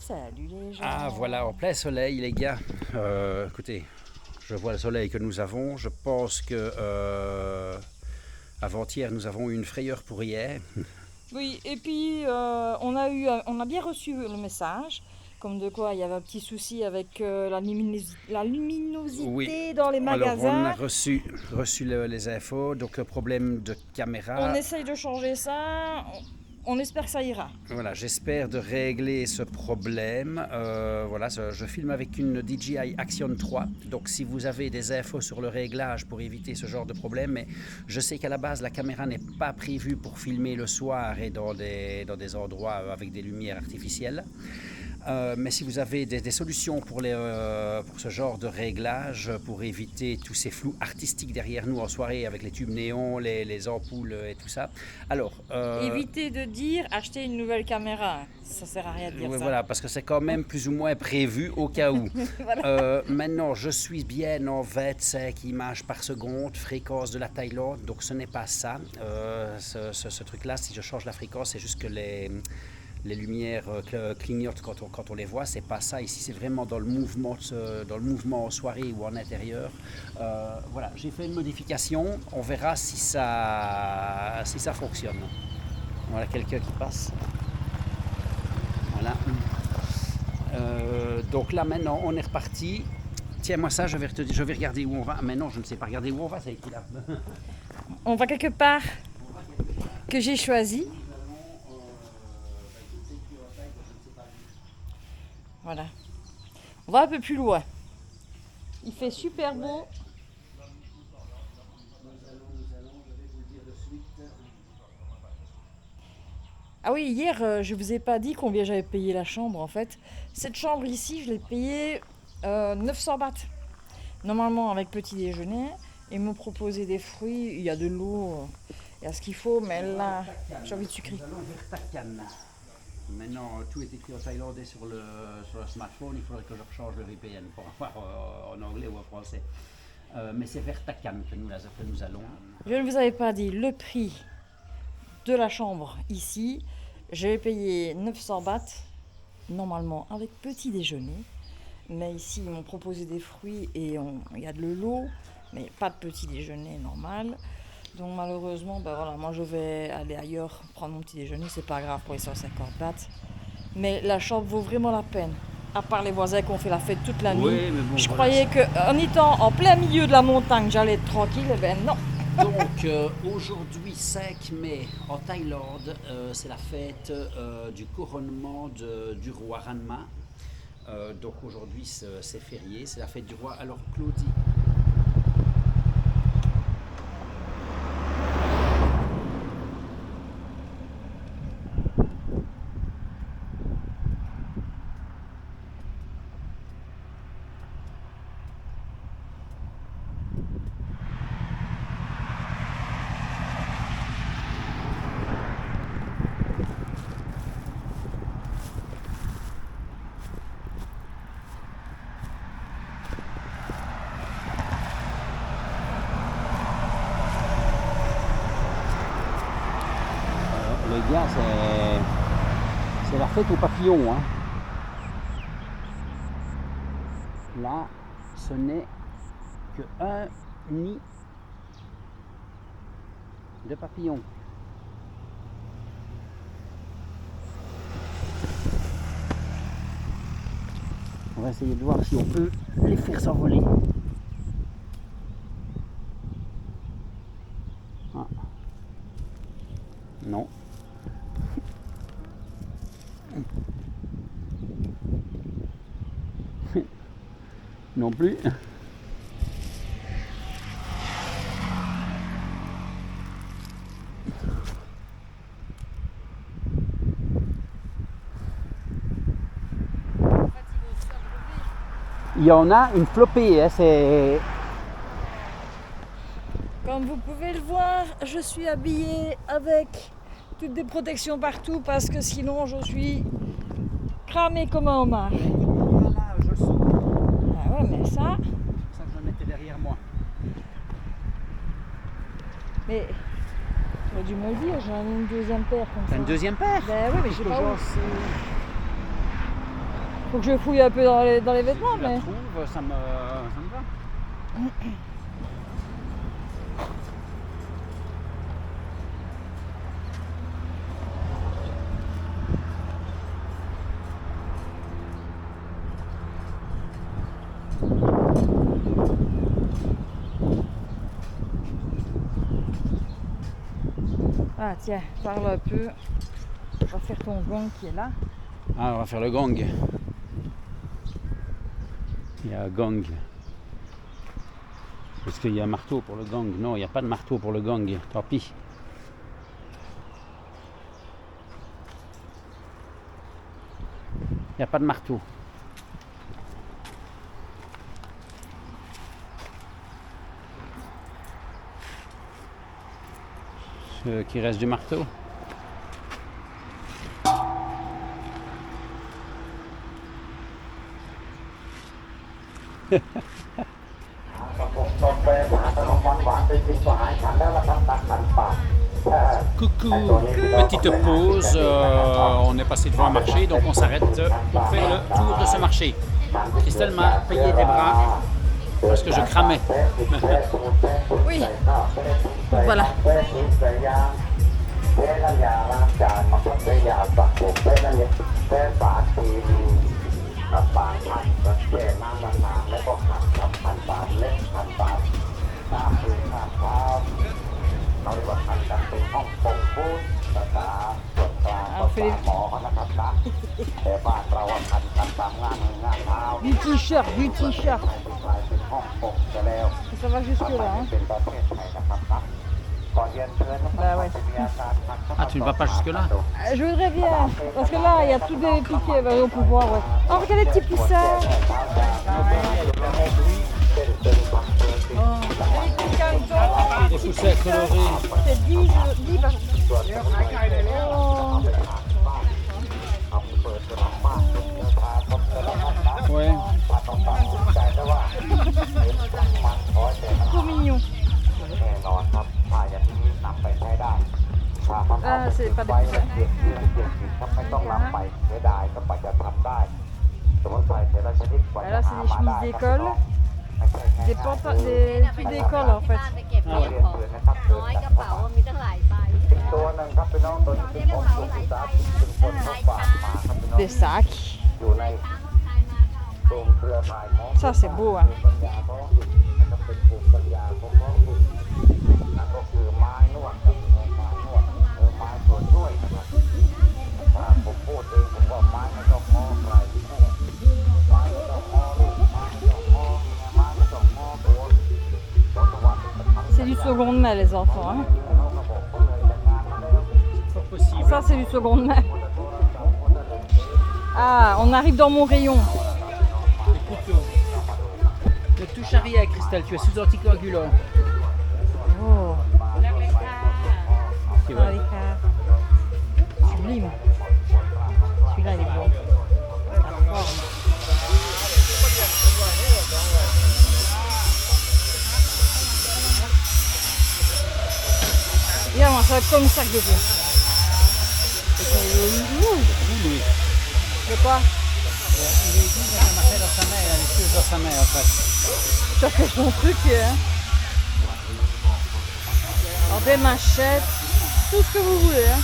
Salut les gens. Ah voilà, en plein soleil les gars. Écoutez, je vois le soleil que nous avons. Je pense que avant-hier nous avons eu une frayeur pour hier. Oui, et puis on a bien reçu le message, comme de quoi il y avait un petit souci avec la Oui, luminosité dans les alors on a magasins. reçu les infos, donc problème de On caméra. essaye de changer ça. On espère que ça ira. Voilà, j'espère de régler ce problème. Voilà, je filme avec une DJI Action 3. Donc si vous avez des infos sur le réglage pour éviter ce genre de problème, mais je sais qu'à la base la caméra n'est pas prévue pour filmer le soir et dans des endroits avec des lumières artificielles. Mais si vous avez des solutions pour ce genre de réglage, pour éviter tous ces flous artistiques derrière nous en soirée avec les tubes néons, les ampoules et tout ça, alors... Évitez de dire acheter une nouvelle caméra. Ça sert à rien de dire ça. Voilà, parce que c'est quand même plus ou moins prévu au cas où. Voilà. Maintenant, je suis bien en 25 images par seconde, fréquence de la Thaïlande, donc ce n'est pas ça. Ce truc-là, si je change la fréquence, c'est juste que les lumières clignotent quand on les voit. C'est pas ça. Ici, c'est vraiment dans le mouvement en soirée ou en intérieur. Voilà, j'ai fait une modification. On verra si ça fonctionne. Voilà quelqu'un qui passe. Voilà. Donc là maintenant on est reparti. Tiens-moi ça, je vais regarder où on va. Mais non, je ne sais pas regarder où on va, c'est qui là. On va quelque part que j'ai choisi. Voilà. On va un peu plus loin. Il fait super beau. Ah oui, hier, je vous ai pas dit combien j'avais payé la chambre en fait. Cette chambre ici, je l'ai payée 900 bahts. Normalement avec petit déjeuner. Ils m'ont proposé des fruits, il y a de l'eau, il y a ce qu'il faut, mais là, j'ai envie de sucrer. Nous allons vers Takkan. Maintenant, tout est écrit en thaïlandais sur le smartphone. Il faudrait que je rechange le VPN pour avoir en anglais ou en français. Mais c'est vers Takkan que nous allons. Je ne vous avais pas dit le prix de la chambre ici. J'ai payé 900 bahts, normalement avec petit déjeuner. Mais ici, ils m'ont proposé des fruits et il y a de l'eau, mais pas de petit déjeuner normal. Donc malheureusement, ben voilà, moi je vais aller ailleurs prendre mon petit déjeuner, c'est pas grave pour les 150 bahts. Mais la chambre vaut vraiment la peine. À part les voisins qui ont fait la fête toute la nuit. Oui, mais bon, je voilà, croyais qu'en étant en plein milieu de la montagne, j'allais être tranquille, et ben non. Donc aujourd'hui 5 mai en Thaïlande, c'est la fête du couronnement du roi Ranma. Donc aujourd'hui c'est férié, c'est la fête du roi. Alors Claudie. Les gars, c'est la fête aux papillons. Hein. Là, ce n'est qu'un nid de papillons. On va essayer de voir si on peut les faire s'envoler. Ah. Non. Non plus. Il y en a une flopée, hein, c'est... Comme vous pouvez le voir, je suis habillée avec toutes des protections partout parce que sinon je suis cramée comme un homard. Voilà, je le sens. Ah ouais, mais ça... C'est ça que je le mettais derrière moi. Mais tu aurais dû me le dire, j'en ai une deuxième paire comme ça. T'as une deuxième paire? Ben oui, mais j'ai pas Genre, où. Faut que je fouille un peu dans les vêtements, Si je la mais... trouve, ça me va. Ah tiens, parle un peu. On va faire ton gong qui est là. Ah, on va faire le gong. Il y a un gong. Est-ce qu'il y a un marteau pour le gong? Non, il n'y a pas de marteau pour le gong. Tant pis. Il n'y a pas de marteau. Ce qui reste du marteau. Coucou, petite pause, on est passé devant un marché, donc on s'arrête pour faire le tour de ce marché. Christelle m'a payé des bras parce que je cramais. Oui. Voilà. On fait du t-shirt, du t-shirt. Ça va jusque là. Hein. Bah ouais. Ah, tu ne vas pas jusque-là? Je voudrais bien, parce que là, il y a tout des piquets, bah, on peut voir, ouais. Oh, regardez les petits poussins. Des poussins colorés. C'est 10 par... Ouais. Trop mignon. Ah, c'est pas des poussins. Bah là, c'est des chemises d'école. Des trucs d'école en fait. Des sacs. Ça c'est beau hein. C'est du seconde main les enfants. Hein. Ça c'est du seconde main. Ah, on arrive dans mon rayon. Les couteaux. Ne touche à rien, Christelle, tu es sous anticoagulant. Oh. Tu vois. Sublime. Celui-là il est beau. La forme. Regarde, moi, ça va être comme ça que je fais. Oui. De quoi? Il est dit dans la marché dans sa main, elle a les choses dans sa main en fait. Chacun son truc. Hein. Alors des machettes, tout ce que vous voulez. Hein.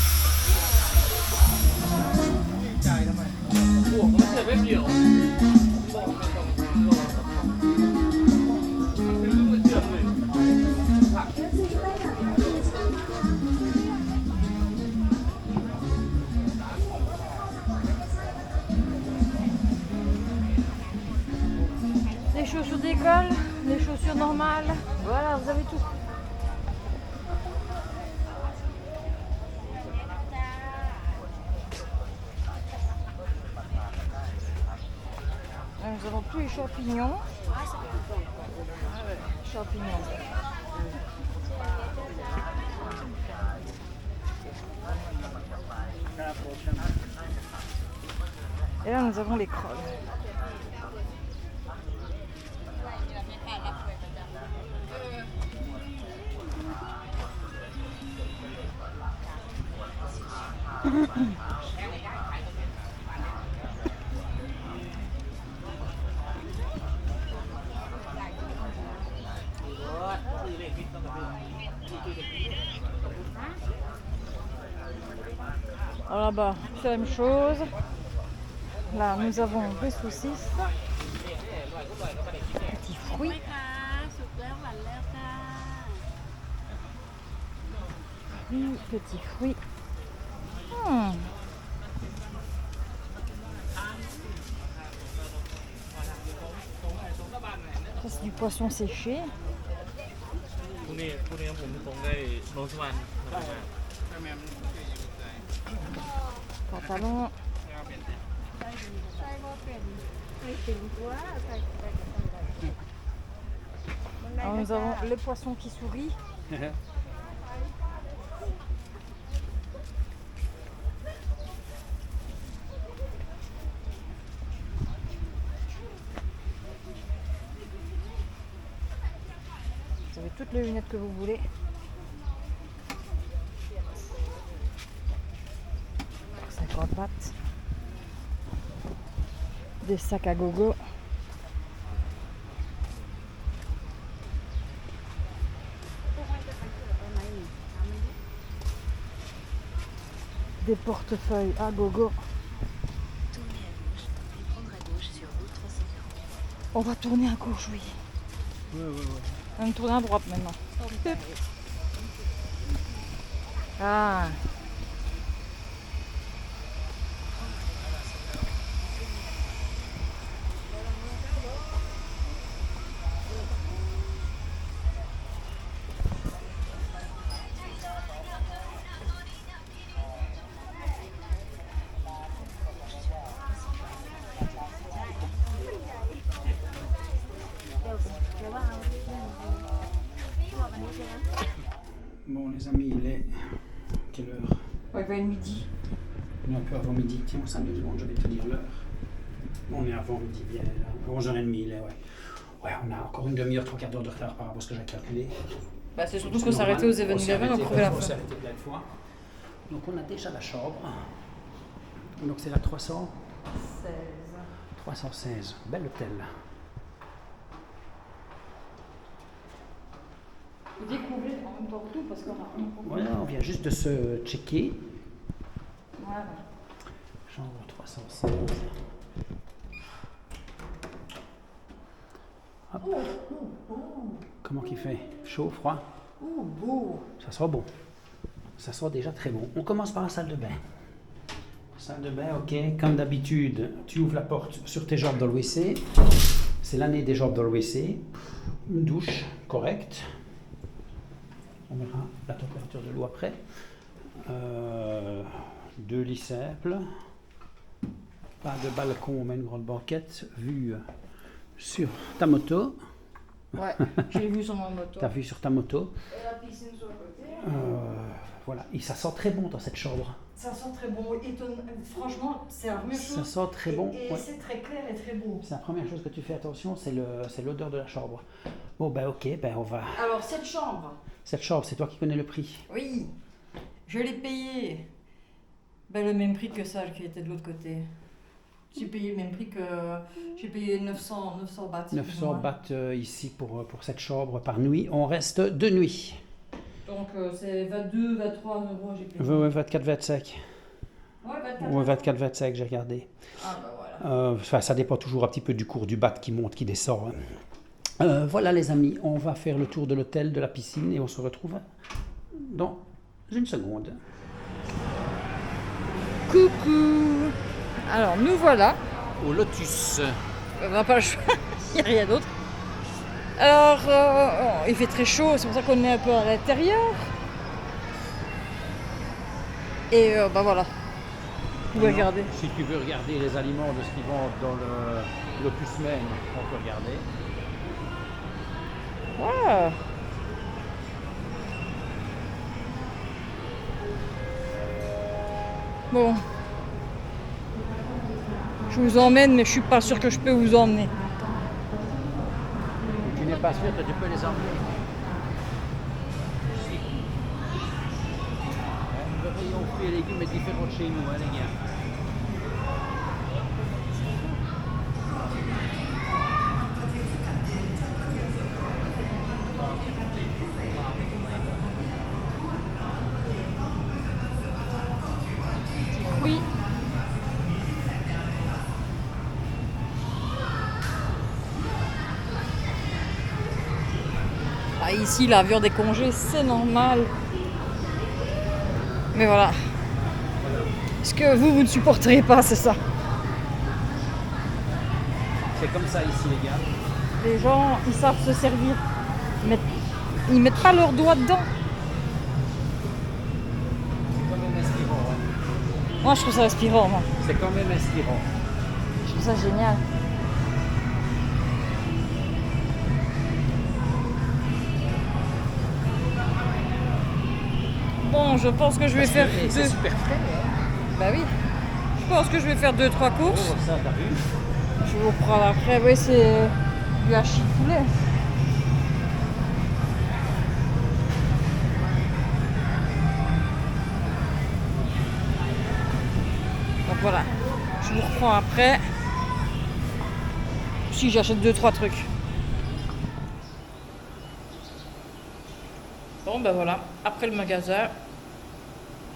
Les chaussures d'école, les chaussures normales, voilà, vous avez tout. Nous avons tous les champignons. Champignons. Et là, nous avons les crolles. Alors là-bas, c'est la même chose. Là, nous avons des saucisses. Petits fruits. Petits fruits. Ça, c'est du poisson séché. พรุ่งนี้ผมคงได้โน้ตทุกวันนะครับ Pantalon. Alors, nous avons le poisson qui sourit. Vous avez toutes les lunettes que vous voulez. Pour 50 bahts. Des sacs à gogo. Des portefeuilles à gogo. Tournez à gauche et prendre à gauche sur route 340. On va tourner à gauche, oui. On va tourner à droite maintenant. Ah. Bon les amis, il est quelle heure? Ouais, il va être midi. On est un peu avant midi. Tiens, 5 secondes, je vais te dire l'heure. On est avant midi, bien là. 11h30, il est, ouais. Ouais, on a encore une demi-heure, 3/4 d'heure de retard par rapport à ce que j'ai calculé. Bah, c'est surtout qu'on s'est arrêté aux 7-Eleven, on crevait la On s'est faim. arrêté plein de fois. Donc on a déjà la chambre. Donc c'est la 316. Bel hôtel. Vous découvrez en même temps tout parce qu'on a un Voilà, on vient juste de se checker. Voilà. Chambre 316. Hop. Comment qu'il fait? Chaud, froid? Beau. Ça sera bon. Ça sera déjà très bon. On commence par la salle de bain. Salle de bain, ok. Comme d'habitude, tu ouvres la porte sur tes jambes dans le WC. C'est l'année des jambes dans le WC. Une douche correcte. On verra la température de l'eau après. 2 lits simples. Pas de balcon, mais une grande banquette. Vue sur ta moto. Ouais, j'ai vu sur ma moto. Ta vue sur ta moto. Et la piscine sur le côté. Voilà. Et ça sent très bon dans cette chambre. Ça sent très bon. Franchement, c'est la première chose. Ça sent très bon. Et Ouais. c'est très clair et très beau. C'est la première chose que tu fais attention, c'est l'odeur de la chambre. Bon, ben ok, ben on va... Alors, cette chambre, Cette chambre, c'est toi qui connais le prix. oui, je l'ai payée le même prix que celle qui était de l'autre côté. J'ai payé le même prix que... J'ai payé 900 bahts. 900 bahts ici pour cette chambre par nuit. On reste 2 nuits. Donc, c'est 22, 23 euros, j'ai payé. 24, 25. Ouais, 24. Ouais, 24, 25, j'ai regardé. Ah, bah voilà. Enfin, ça dépend toujours un petit peu du cours du baht qui monte, qui descend. Voilà les amis, on va faire le tour de l'hôtel, de la piscine et on se retrouve dans une seconde. Coucou. Alors, nous voilà. Au Lotus. On n'a pas le choix, il n'y a rien d'autre. Alors, il fait très chaud, c'est pour ça qu'on est un peu à l'intérieur. Et bah voilà, vous pouvez regarder. Si tu veux regarder les aliments de ce qu'ils vendent dans le Lotus même, on peut regarder. Ouais. Bon. Je vous emmène, mais je suis pas sûre que je peux vous emmener. Tu n'es pas sûr que tu peux les emmener. Si. Le rayon fruits et légumes est différent de chez nous, hein, les gars. Ah, ici, la viande est congée, c'est normal. Mais voilà. Ce que vous ne supporterez pas, c'est ça. C'est comme ça ici, les gars. Les gens, ils savent se servir. Ils mettent pas leurs doigts dedans. C'est quand même inspirant. Hein. Moi, je trouve ça inspirant, moi. C'est quand même inspirant. Je trouve ça génial. Bon, je pense que je vais faire C'est deux. super frais. Hein. Bah oui. Je pense que je vais faire 2-3 courses. Oh, ça, t'as vu? Je vous reprends après. Oui, c'est du hachis de poulet. Donc voilà. Je vous reprends après. Si j'achète 2-3 trucs. Bon, ben voilà. Après le magasin,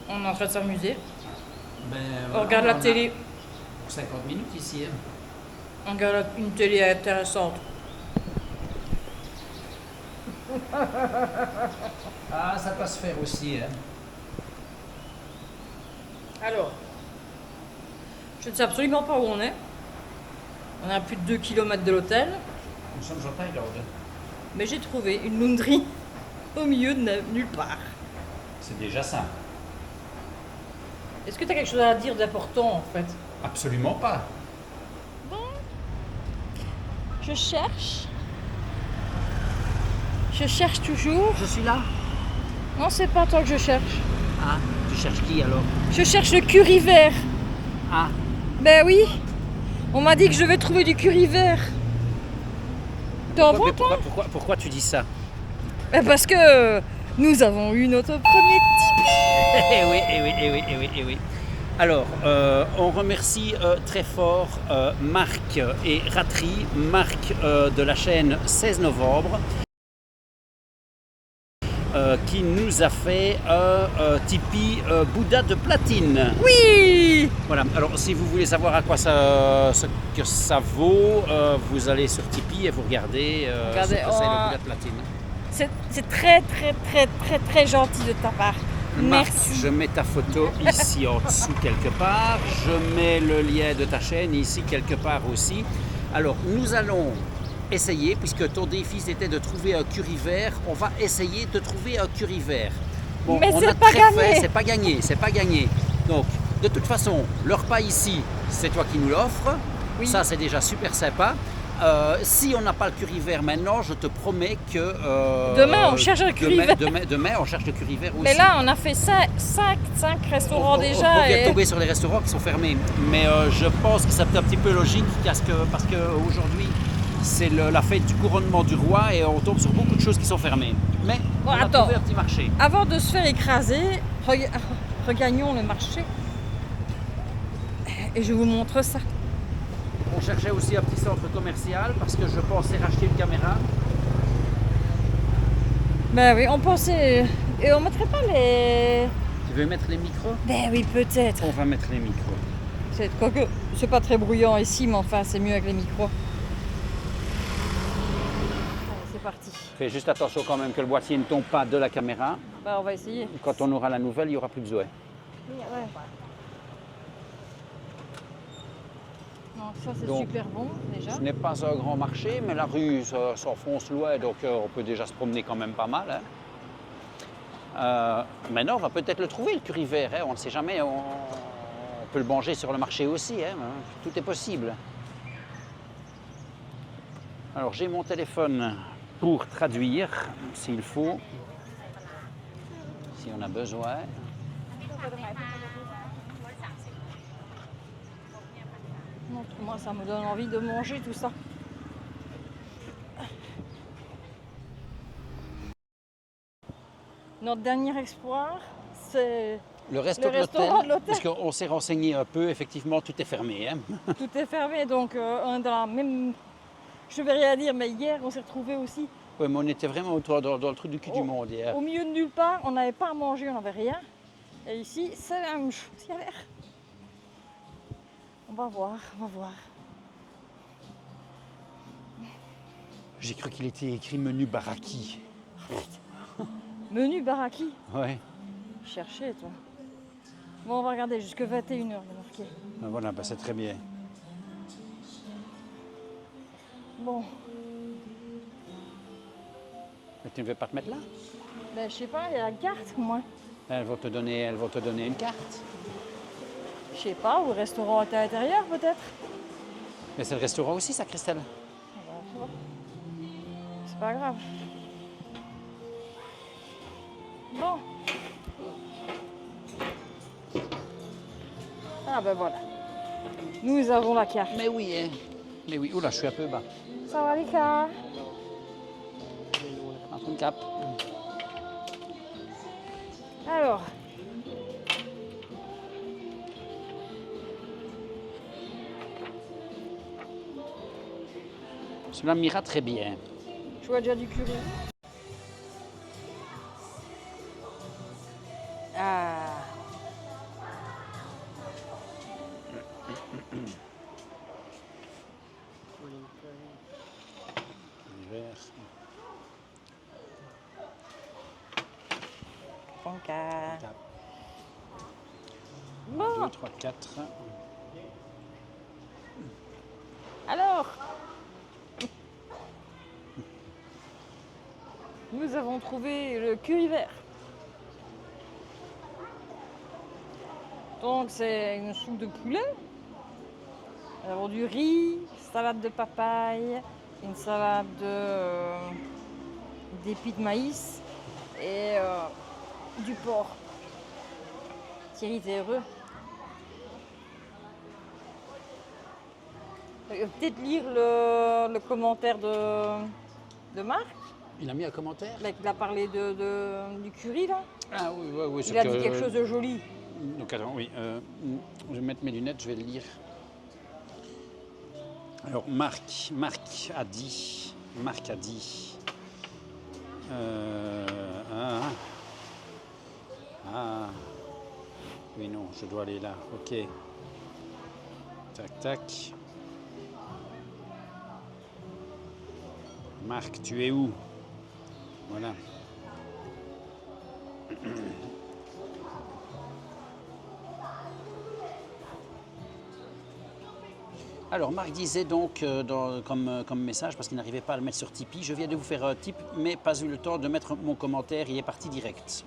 on est en train de s'amuser. Ben, On regarde la télé. 50 minutes ici. Hein. On regarde une télé intéressante. Ah, ça peut se faire aussi. Hein. Alors, je ne sais absolument pas où on est. On est à plus de 2 km de l'hôtel. Nous sommes en Thaïlande. Mais j'ai trouvé une laundry au milieu de nulle part. C'est déjà ça. Est-ce que tu as quelque chose à dire d'important en fait? Absolument pas. Je cherche. Je cherche toujours. Je suis là. Non, c'est pas toi que je cherche. Ah, tu cherches qui alors? Je cherche le curry vert. Ah, Ben oui. On m'a dit que je devais trouver du curry vert. T'en vois toi? pourquoi tu dis ça? Ben parce que nous avons eu notre premier Tipeee. Eh oui, eh oui, eh oui, eh oui, eh oui. Alors, on remercie très fort Marc et Ratri, Marc de la chaîne 16 novembre, qui nous a fait un Tipeee Bouddha de platine. Oui. Voilà, alors si vous voulez savoir à quoi ce que ça vaut, vous allez sur Tipeee et vous regardez, Regardez, ce que c'est le Bouddha de platine. C'est très très très très très gentil de ta part. Marc, Merci. je mets ta photo ici en dessous quelque part. Je mets le lien de ta chaîne ici quelque part aussi. Alors, nous allons essayer, puisque ton défi c'était de trouver un curry vert, on va essayer de trouver un curry vert. Bon, Mais on c'est a pas très gagné. fait, c'est pas gagné, c'est pas gagné. Donc, de toute façon, le repas ici, c'est toi qui nous l'offres. Oui. Ça, c'est déjà super sympa. Si on n'a pas le curry vert maintenant, je te promets que... Demain, on cherche le curry vert. Demain, on cherche le curry vert aussi. Mais là, on a fait 5 restaurants déjà. On vient de et... tomber sur les restaurants qui sont fermés. Mais je pense que c'est un petit peu logique parce qu'aujourd'hui, c'est la fête du couronnement du roi et on tombe sur beaucoup de choses qui sont fermées. Mais Bon, on a attends. trouvé un petit marché. Avant de se faire écraser, regagnons le marché. Et je vous montre ça. On cherchait aussi un petit centre commercial parce que je pensais racheter une caméra. Ben oui, on pensait... Et on mettrait pas les... Tu veux mettre les micros? Ben oui, peut-être. On va mettre les micros. Quoique, c'est pas très bruyant ici, mais enfin, c'est mieux avec les micros. Allez, c'est parti. Fais juste attention quand même que le boîtier ne tombe pas de la caméra. Ben, on va essayer. Quand on aura la nouvelle, il n'y aura plus besoin. Ouais. Non, ça c'est Donc, super bon déjà. Ce n'est pas un grand marché, mais la rue s'enfonce loin, donc on peut déjà se promener quand même pas mal. Hein. Maintenant, on va peut-être le trouver, le curry vert. Hein. On ne sait jamais, on peut le manger sur le marché aussi. Hein. Tout est possible. Alors, j'ai mon téléphone pour traduire, s'il faut, si on a besoin. Non, moi, ça me donne envie de manger tout ça. Notre dernier espoir, c'est Le resto le restaurant de l'hôtel. Parce qu'on s'est renseigné un peu, effectivement, tout est fermé. Hein. Tout est fermé, donc on est dans la même... Je vais rien dire, mais hier, on s'est retrouvés aussi Oui, mais on était vraiment dans le truc du cul du monde hier. au milieu de nulle part. On n'avait pas à manger, on n'avait rien. Et ici, c'est la même chose. Il y a l'air. On va voir, on va voir. J'ai cru qu'il était écrit menu baraki. Menu baraki. Ouais. Cherchez, toi. Bon, on va regarder jusque 21h, il est marqué. Voilà, bah, c'est très bien. Bon, Mais tu ne veux pas te mettre là? ben je sais pas, il y a la carte, moi. Elles vont te donner une carte. Je sais pas, ou le restaurant est à l'intérieur, peut-être. Mais c'est le restaurant aussi, ça, Christelle? Ah bah, ça va. C'est pas grave. Bon. Ah ben voilà. Nous avons la carte. Mais oui, hein. Mais oui. Oula, je suis un peu bas. Ça va les gars? Entre une cape. Alors. Cela m'ira très bien. Je vois déjà du curry. Ah. Panka. 2, Bon, 3, 4. alors. Nous avons trouvé le curry vert. Donc c'est une soupe de poulet. Nous avons du riz, salade de papaye, une salade d'épis de maïs et du porc. Thierry, t'es heureux? Peut-être lire le commentaire de Marc. Il a mis un commentaire? Là, il a parlé du curry là. Ah oui, oui, oui. Il a dit quelque chose de joli. Donc attends, oui. Je vais mettre mes lunettes, je vais le lire. Alors Marc a dit. Oui, non, je dois aller là. Ok. Tac, tac. Marc, tu es où? Voilà. Alors, Marc disait donc, comme message, parce qu'il n'arrivait pas à le mettre sur Tipeee, je viens de vous faire un tip, mais pas eu le temps de mettre mon commentaire, il est parti direct.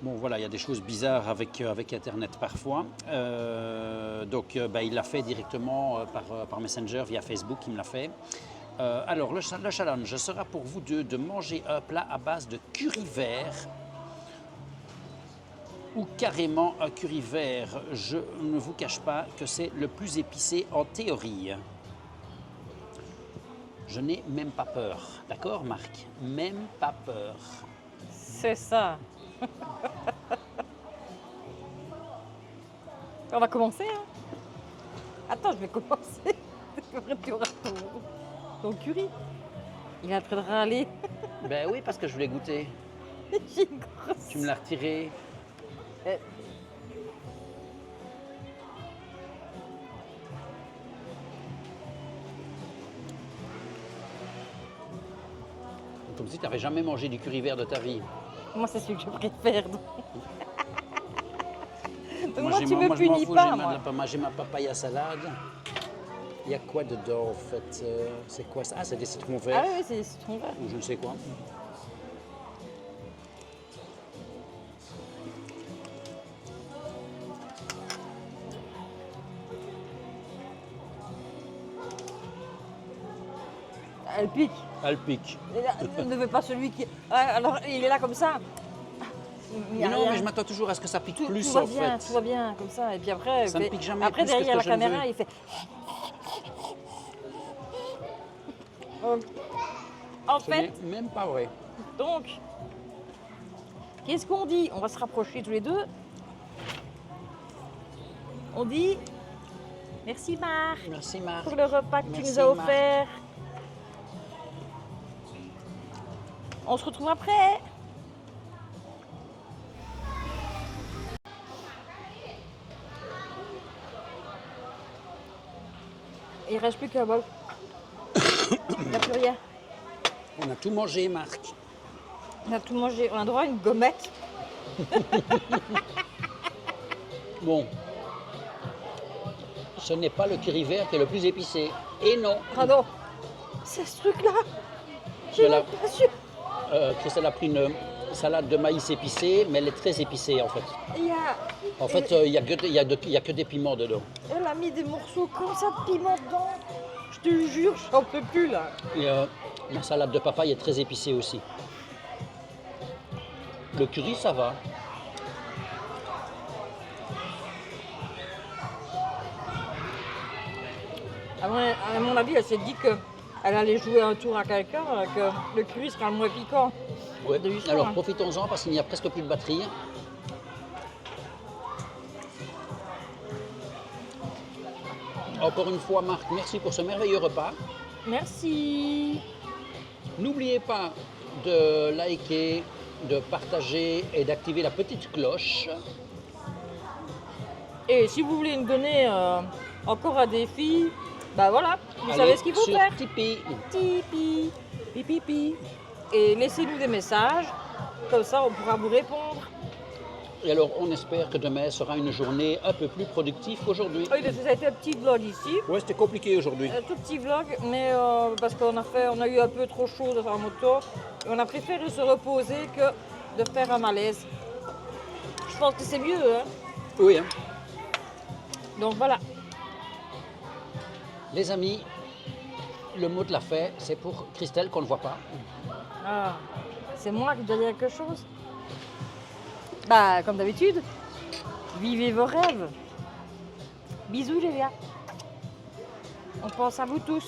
Bon, voilà, il y a des choses bizarres avec Internet parfois. Il l'a fait directement par Messenger, via Facebook, il me l'a fait. Alors, le challenge sera pour vous deux de manger un plat à base de curry vert ou carrément un curry vert. Je ne vous cache pas que c'est le plus épicé en théorie. Je n'ai même pas peur. D'accord, Marc? Même pas peur. C'est ça. On va commencer, hein? Attends, je vais commencer. Tu auras ton curry. Il est en train de râler. Ben oui, parce que je voulais goûter. J'ai une grosse... Tu me l'as retiré. Comme si tu n'avais jamais mangé du curry vert de ta vie. Moi, c'est celui que je préfère. Donc moi, j'ai- tu me je m'en punis fous, pas, moi. j'ai ma papaya salade. Il y a quoi dedans, en fait? C'est quoi ça? Ah, c'est des citrons Ah verts. oui, oui, c'est des citrons verts. Ou je ne sais quoi. Elle pique. Elle pique. Ne veut pas celui qui... Ah, alors, il est là comme ça. Mais non, mais je m'attends toujours à ce que ça pique plus, tout va en bien, fait. tout va bien, comme ça. Et puis après, Ça ne pique jamais après plus que derrière ce la que je ne caméra, veux. il fait... En Ce fait, n'est même pas vrai. donc, qu'est-ce qu'on dit? On va se rapprocher tous les deux. On dit merci Marc Merci, Marc. pour le repas que tu Merci, nous as Marc. offert. On se retrouve après. Il reste plus qu'un bol. Il n'y a plus rien. On a tout mangé, Marc. On a tout mangé. On a droit à une gommette. Bon. Ce n'est pas le curry vert qui est le plus épicé. Et non. Ah non, c'est ce truc-là. J'ai Voilà. même pas su. Christelle a pris une salade de maïs épicée, mais elle est très épicée en fait. Il y a... En fait, il n'y a, que des piments dedans. Elle a mis des morceaux comme ça de piment dedans. Je te jure, j'en peux plus là. Et la salade de papaye est très épicée aussi. Le curry, ça va. À mon avis, elle s'est dit qu'elle allait jouer un tour à quelqu'un, que le curry sera le moins piquant. Ouais. de l'histoire, Alors hein. profitons-en parce qu'il n'y a presque plus de batterie. Encore une fois, Marc, merci pour ce merveilleux repas. Merci. N'oubliez pas de liker, de partager et d'activer la petite cloche. Et si vous voulez nous donner encore un défi, bah voilà, vous Allez savez ce qu'il faut sur faire. Tipeee. Tipeee. Pipipi. Et laissez-nous des messages, comme ça on pourra vous répondre. Et alors, on espère que demain sera une journée un peu plus productive qu'aujourd'hui. Oui, parce que ça a été un petit vlog ici, Ouais, c'était compliqué aujourd'hui. un tout petit vlog, mais parce qu'on a eu un peu trop chaud dans la moto, et on a préféré se reposer que de faire un malaise. Je pense que c'est mieux, hein. Oui, hein. Donc voilà. Les amis, le mot de la fin, c'est pour Christelle qu'on ne voit pas. Ah, c'est moi qui dois dire quelque chose. Bah, comme d'habitude, vivez vos rêves. Bisous les gars. On pense à vous tous.